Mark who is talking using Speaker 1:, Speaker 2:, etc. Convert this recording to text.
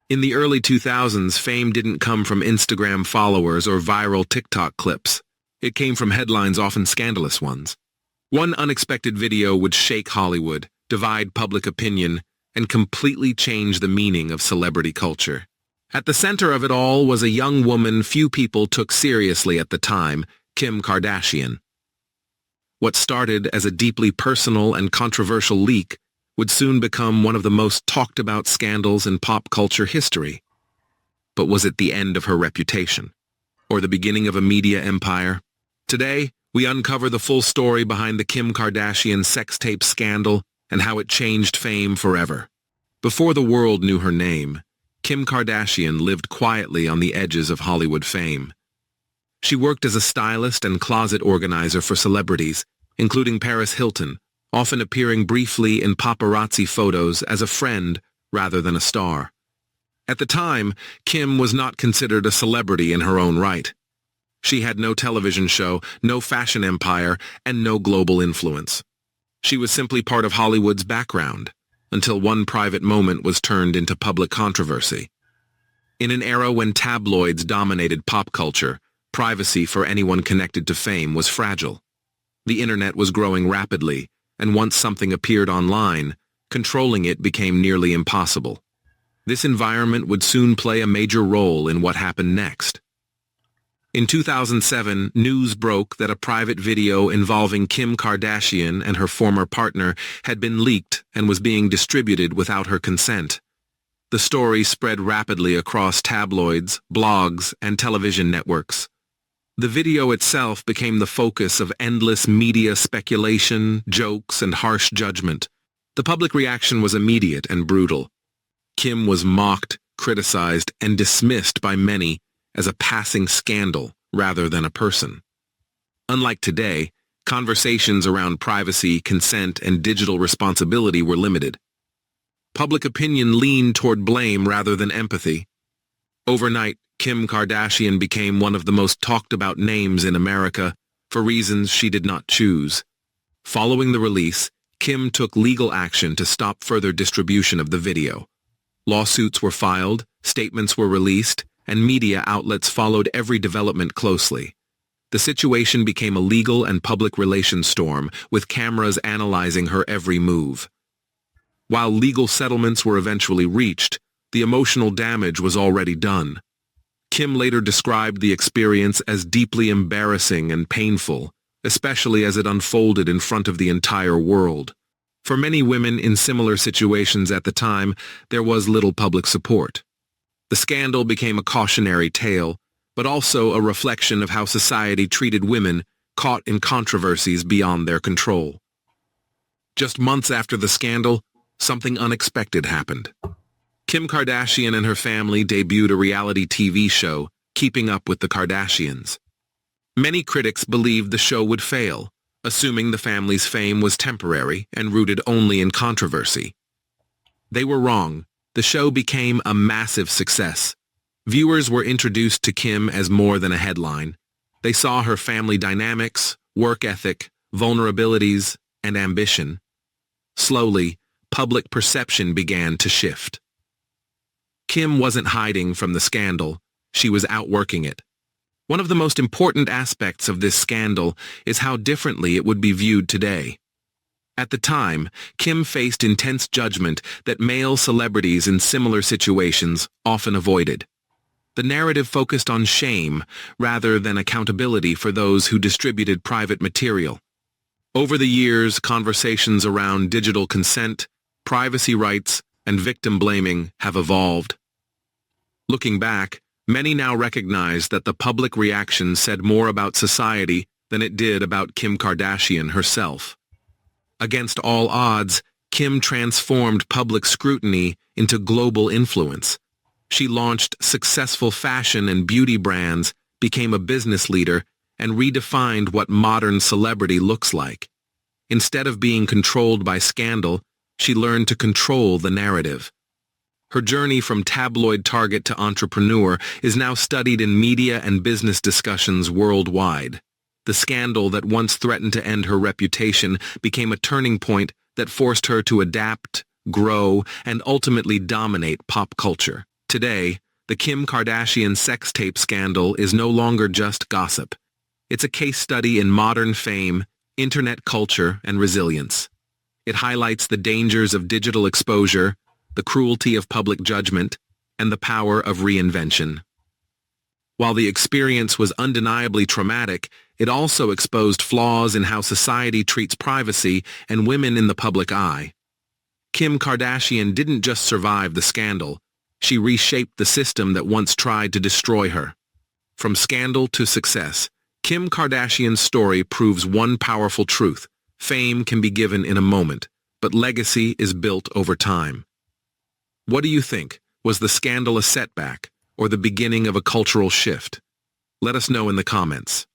Speaker 1: In the early 2000s, fame didn't come from Instagram followers or viral TikTok clips. It came from headlines, often scandalous ones. One unexpected video would shake Hollywood, divide public opinion, and completely change the meaning of celebrity culture. At the center of it all was a young woman few people took seriously at the time, Kim Kardashian. What started as a deeply personal and controversial leak would soon become one of the most talked about scandals in pop culture history. But was it the end of her reputation? Or the beginning of a media empire? Today, we uncover the full story behind the Kim Kardashian sex tape scandal and how it changed fame forever. Before the world knew her name, Kim Kardashian lived quietly on the edges of Hollywood fame. She worked as a stylist and closet organizer for celebrities, including Paris Hilton, often appearing briefly in paparazzi photos as a friend rather than a star. At the time, Kim was not considered a celebrity in her own right. She had no television show, no fashion empire, and no global influence. She was simply part of Hollywood's background, until one private moment was turned into public controversy. In an era when tabloids dominated pop culture, privacy for anyone connected to fame was fragile. The internet was growing rapidly, and once something appeared online, controlling it became nearly impossible. This environment would soon play a major role in what happened next. In 2007, news broke that a private video involving Kim Kardashian and her former partner had been leaked and was being distributed without her consent. The story spread rapidly across tabloids, blogs, and television networks. The video itself became the focus of endless media speculation, jokes, and harsh judgment. The public reaction was immediate and brutal. Kim was mocked, criticized, and dismissed by many as a passing scandal rather than a person. Unlike today, conversations around privacy, consent, and digital responsibility were limited. Public opinion leaned toward blame rather than empathy. Overnight, Kim Kardashian became one of the most talked about names in America for reasons she did not choose. Following the release, Kim took legal action to stop further distribution of the video. Lawsuits were filed, statements were released, and media outlets followed every development closely. The situation became a legal and public relations storm, with cameras analyzing her every move. While legal settlements were eventually reached, the emotional damage was already done. Kim later described the experience as deeply embarrassing and painful, especially as it unfolded in front of the entire world. For many women in similar situations at the time, there was little public support. The scandal became a cautionary tale, but also a reflection of how society treated women caught in controversies beyond their control. Just months after the scandal, something unexpected happened. Kim Kardashian and her family debuted a reality TV show, Keeping Up with the Kardashians. Many critics believed the show would fail, assuming the family's fame was temporary and rooted only in controversy. They were wrong. The show became a massive success. Viewers were introduced to Kim as more than a headline. They saw her family dynamics, work ethic, vulnerabilities, and ambition. Slowly, public perception began to shift. Kim wasn't hiding from the scandal, she was outworking it. One of the most important aspects of this scandal is how differently it would be viewed today. At the time, Kim faced intense judgment that male celebrities in similar situations often avoided. The narrative focused on shame rather than accountability for those who distributed private material. Over the years, conversations around digital consent, privacy rights, and victim blaming have evolved. Looking back, many now recognize that the public reaction said more about society than it did about Kim Kardashian herself. Against all odds, Kim transformed public scrutiny into global influence. She launched successful fashion and beauty brands, became a business leader, and redefined what modern celebrity looks like. Instead of being controlled by scandal, she learned to control the narrative. Her journey from tabloid target to entrepreneur is now studied in media and business discussions worldwide. The scandal that once threatened to end her reputation became a turning point that forced her to adapt, grow, and ultimately dominate pop culture. Today, the Kim Kardashian sex tape scandal is no longer just gossip. It's a case study in modern fame, internet culture, and resilience. It highlights the dangers of digital exposure, the cruelty of public judgment, and the power of reinvention. While the experience was undeniably traumatic, it also exposed flaws in how society treats privacy and women in the public eye. Kim Kardashian didn't just survive the scandal, she reshaped the system that once tried to destroy her. From scandal to success, Kim Kardashian's story proves one powerful truth: fame can be given in a moment, but legacy is built over time. What do you think? Was the scandal a setback, or the beginning of a cultural shift? Let us know in the comments.